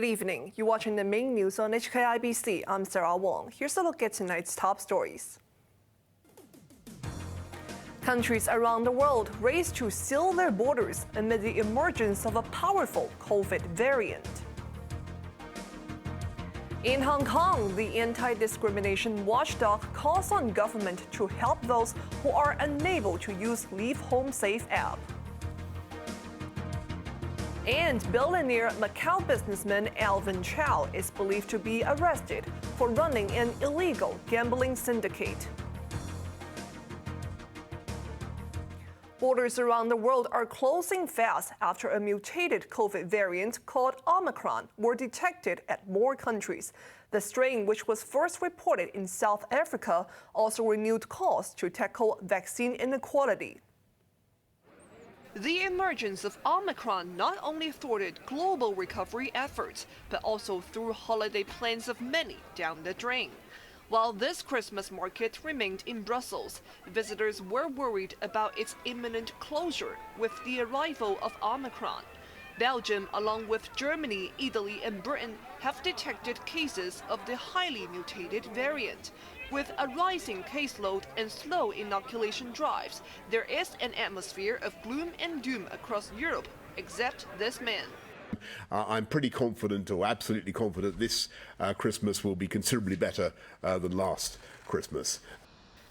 Good evening. You're watching the main news on HKIBC. I'm Sarah Wong. Here's a look at tonight's top stories. Countries around the world race to seal their borders amid the emergence of a powerful COVID variant. In Hong Kong, the anti-discrimination watchdog calls on government to help those who are unable to use LeaveHomeSafe app. And billionaire Macau businessman Alvin Chau is believed to be arrested for running an illegal gambling syndicate. Borders around the world are closing fast after a mutated COVID variant called Omicron were detected at more countries. The strain, which was first reported in South Africa, also renewed calls to tackle vaccine inequality. The emergence of Omicron not only thwarted global recovery efforts, but also threw holiday plans of many down the drain. While this Christmas market remained in Brussels, visitors were worried about its imminent closure with the arrival of Omicron. Belgium, along with Germany, Italy, and Britain, have detected cases of the highly mutated variant. With a rising caseload and slow inoculation drives, there is an atmosphere of gloom and doom across Europe, except this man. I'm pretty confident, or absolutely confident, this Christmas will be considerably better than last Christmas.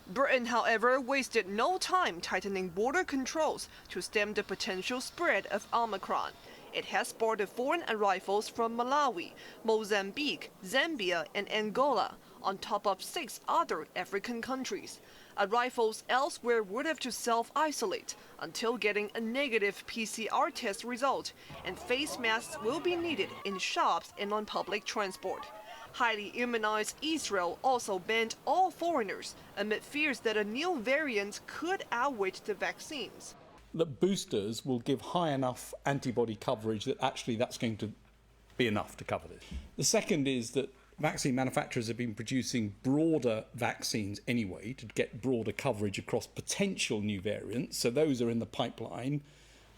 Britain, however, wasted no time tightening border controls to stem the potential spread of Omicron. It has barred foreign arrivals from Malawi, Mozambique, Zambia, and Angola, on top of 6 other African countries. Arrivals elsewhere would have to self-isolate until getting a negative PCR test result, and face masks will be needed in shops and on public transport. Highly immunized Israel also banned all foreigners amid fears that a new variant could outwit the vaccines. That boosters will give high enough antibody coverage that actually that's going to be enough to cover this. The second is that vaccine manufacturers have been producing broader vaccines anyway to get broader coverage across potential new variants. So those are in the pipeline.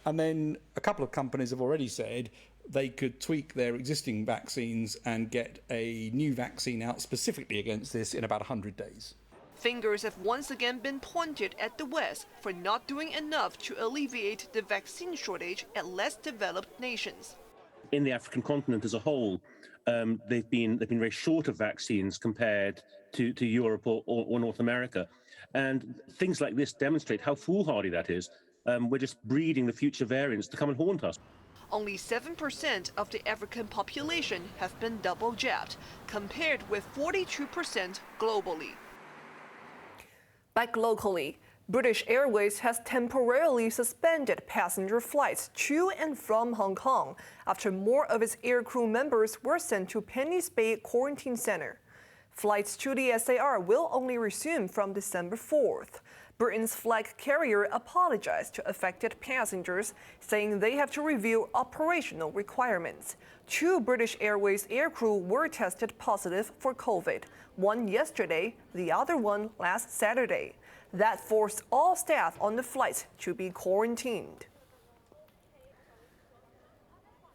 And then a couple of companies have already said they could tweak their existing vaccines and get a new vaccine out specifically against this in about 100 days. Fingers have once again been pointed at the West for not doing enough to alleviate the vaccine shortage at less developed nations. In the African continent as a whole, they've been very short of vaccines compared to Europe or North America. And things like this demonstrate how foolhardy that is. We're just breeding the future variants to come and haunt us. Only 7% of the African population have been double jabbed, compared with 42% globally. Back locally, British Airways has temporarily suspended passenger flights to and from Hong Kong after more of its aircrew members were sent to Penny's Bay Quarantine Center. Flights to the SAR will only resume from December 4th. Britain's flag carrier apologized to affected passengers, saying they have to review operational requirements. 2 British Airways aircrew were tested positive for COVID, one yesterday, the other one last Saturday. That forced all staff on the flights to be quarantined.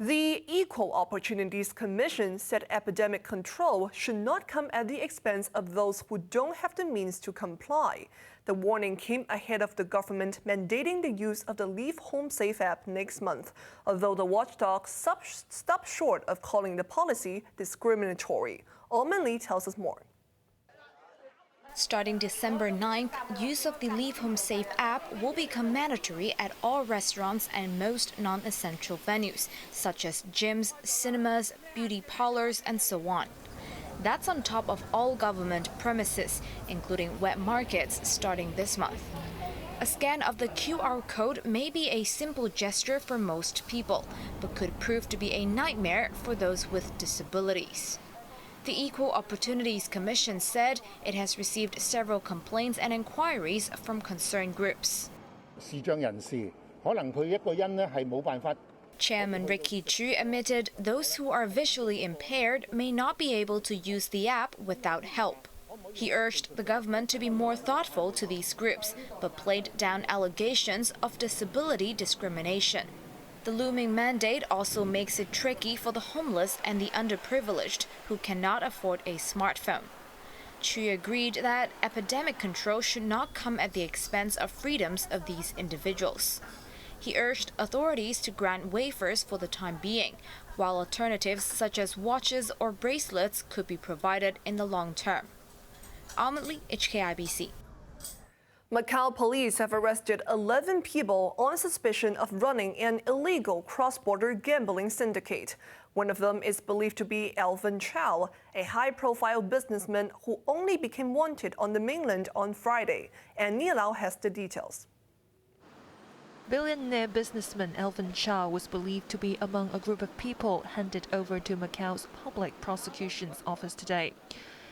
The Equal Opportunities Commission said epidemic control should not come at the expense of those who don't have the means to comply. The warning came ahead of the government mandating the use of the LeaveHomeSafe app next month, although the watchdog stopped short of calling the policy discriminatory. Lee tells us more. Starting December 9th, use of the LeaveHomeSafe app will become mandatory at all restaurants and most non-essential venues, such as gyms, cinemas, beauty parlors, and so on. That's on top of all government premises, including wet markets, starting this month. A scan of the QR code may be a simple gesture for most people, but could prove to be a nightmare for those with disabilities. The Equal Opportunities Commission said it has received several complaints and inquiries from concerned groups. Chairman Ricky Chu admitted those who are visually impaired may not be able to use the app without help. He urged the government to be more thoughtful to these groups, but played down allegations of disability discrimination. The The looming mandate also makes it tricky for the homeless and the underprivileged who cannot afford a smartphone. Chu agreed that epidemic control should not come at the expense of freedoms of these individuals. He urged authorities to grant waivers for the time being, while alternatives such as watches or bracelets could be provided in the long term. Ultimately, HKIBC. Macau police have arrested 11 people on suspicion of running an illegal cross-border gambling syndicate. One of them is believed to be Alvin Chau, a high-profile businessman who only became wanted on the mainland on Friday. And Nilau has the details. Billionaire businessman Alvin Chau was believed to be among a group of people handed over to Macau's Public Prosecution's Office today.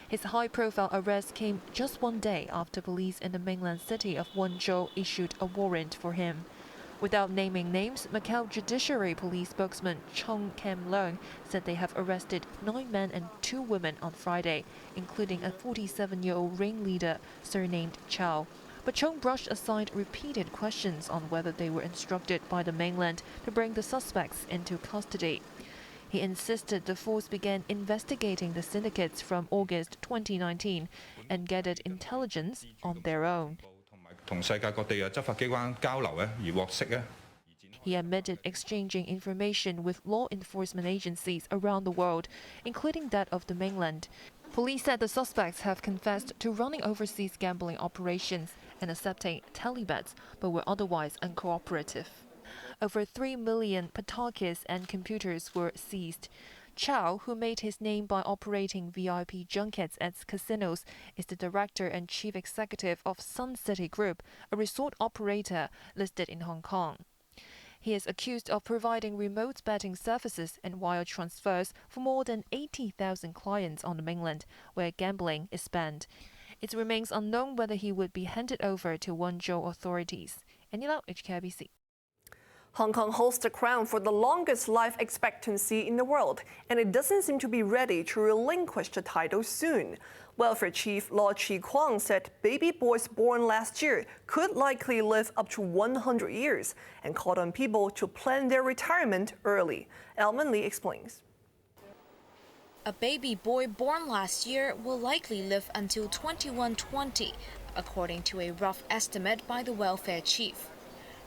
His high-profile arrest came just one day after police in the mainland city of Wenzhou issued a warrant for him. Without naming names, Macau Judiciary Police spokesman Chong Kam Leung said they have arrested 9 men and 2 women on Friday, including a 47-year-old ringleader surnamed Chau. But Chong brushed aside repeated questions on whether they were instructed by the mainland to bring the suspects into custody. He insisted the force began investigating the syndicates from August 2019 and gathered intelligence on their own. He admitted exchanging information with law enforcement agencies around the world, including that of the mainland. Police said the suspects have confessed to running overseas gambling operations and accepting telebets, but were otherwise uncooperative. Over 3 million patakis and computers were seized. Chau, who made his name by operating VIP junkets at casinos, is the director and chief executive of Sun City Group, a resort operator listed in Hong Kong. He is accused of providing remote betting services and wire transfers for more than 80,000 clients on the mainland, where gambling is banned. It remains unknown whether he would be handed over to Wenzhou authorities. Nilau, HKIBC. Hong Kong holds the crown for the longest life expectancy in the world, and it doesn't seem to be ready to relinquish the title soon. Welfare Chief Lau Chi-kwang said baby boys born last year could likely live up to 100 years and called on people to plan their retirement early. Elman Lee explains. A baby boy born last year will likely live until 2120, according to a rough estimate by the welfare chief.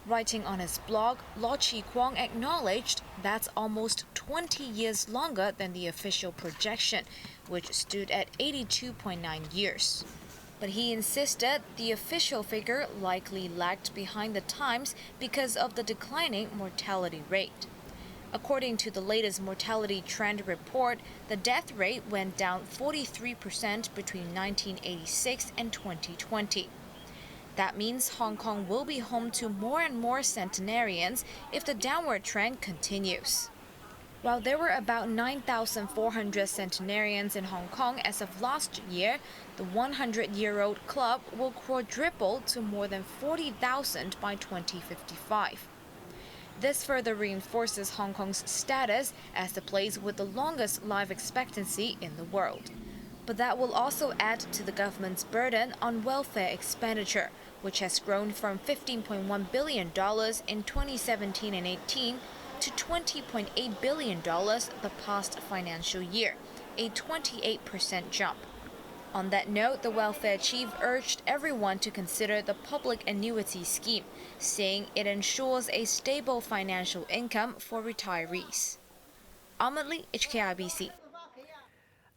Writing on his blog, Lau Chi-kwang acknowledged that's almost 20 years longer than the official projection, which stood at 82.9 years. But he insisted the official figure likely lagged behind the times because of the declining mortality rate. According to the latest mortality trend report, the death rate went down 43% between 1986 and 2020. That means Hong Kong will be home to more and more centenarians if the downward trend continues. While there were about 9,400 centenarians in Hong Kong as of last year, the 100-year-old club will quadruple to more than 40,000 by 2055. This further reinforces Hong Kong's status as the place with the longest life expectancy in the world. But that will also add to the government's burden on welfare expenditure, which has grown from $15.1 billion in 2017 and 18 to $20.8 billion the past financial year, a 28% jump. On that note, the welfare chief urged everyone to consider the public annuity scheme, saying it ensures a stable financial income for retirees. Ultimately, HKIBC.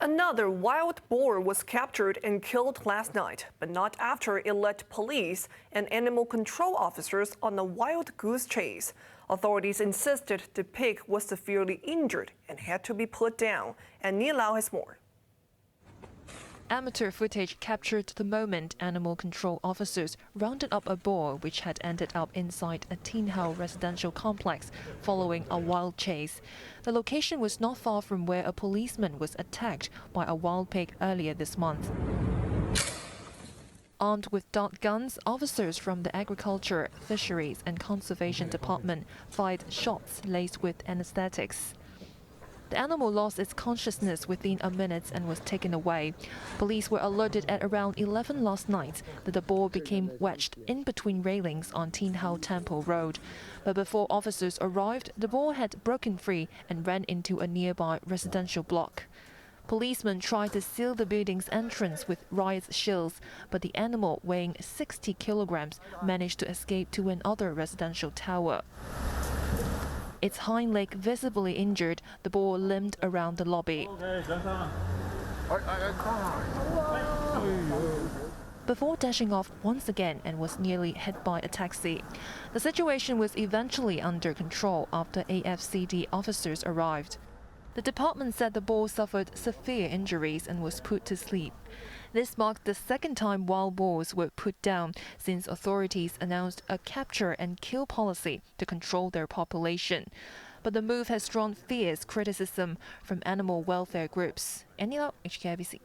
Another wild boar was captured and killed last night, but not after it led police and animal control officers on a wild goose chase. Authorities insisted the pig was severely injured and had to be put down. And Nilau has more. Amateur footage captured the moment animal control officers rounded up a boar which had ended up inside a Tin Hau residential complex following a wild chase. The location was not far from where a policeman was attacked by a wild pig earlier this month. Armed with dart guns, officers from the Agriculture, Fisheries and Conservation Department fired shots laced with anesthetics. The animal lost its consciousness within a minute and was taken away. Police were alerted at around 11 last night that the boar became wedged in between railings on Tin Hau Temple Road. But before officers arrived, the boar had broken free and ran into a nearby residential block. Policemen tried to seal the building's entrance with riot shields, but the animal, weighing 60 kilograms, managed to escape to another residential tower. Its hind leg visibly injured, the boar limped around the lobby. Before dashing off once again and was nearly hit by a taxi. The situation was eventually under control after AFCD officers arrived. The department said the boar suffered severe injuries and was put to sleep. This marked the second time wild boars were put down since authorities announced a capture and kill policy to control their population. But the move has drawn fierce criticism from animal welfare groups. Annie Lau, HKIBC.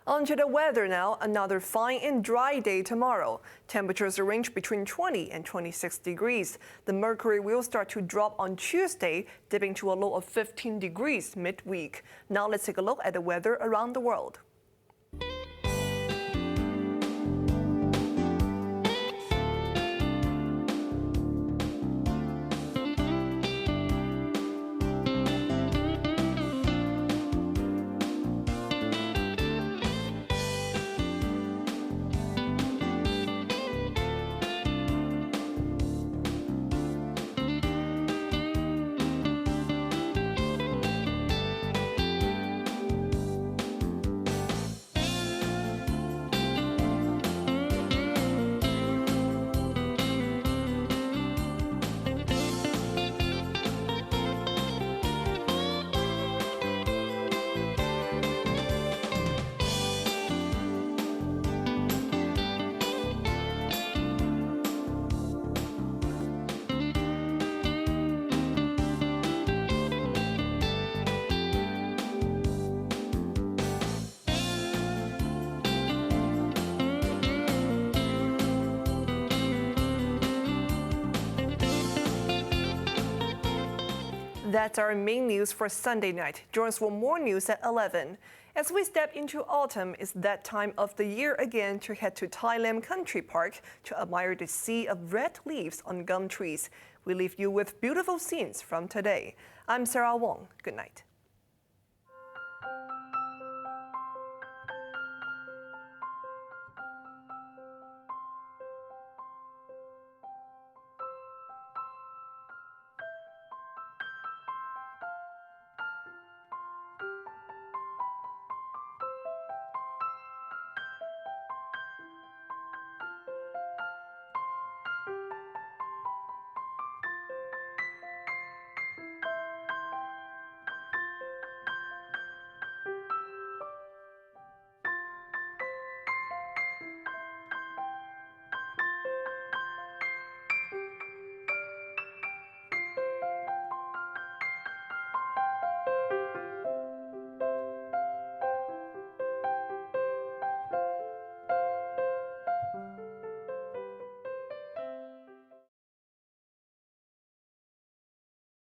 On to the weather now. Another fine and dry day tomorrow. Temperatures range between 20 and 26 degrees. The mercury will start to drop on Tuesday, dipping to a low of 15 degrees midweek. Now let's take a look at the weather around the world. That's our main news for Sunday night. Join us for more news at 11. As we step into autumn, it's that time of the year again to head to Tai Lam Country Park to admire the sea of red leaves on gum trees. We leave you with beautiful scenes from today. I'm Sarah Wong. Good night.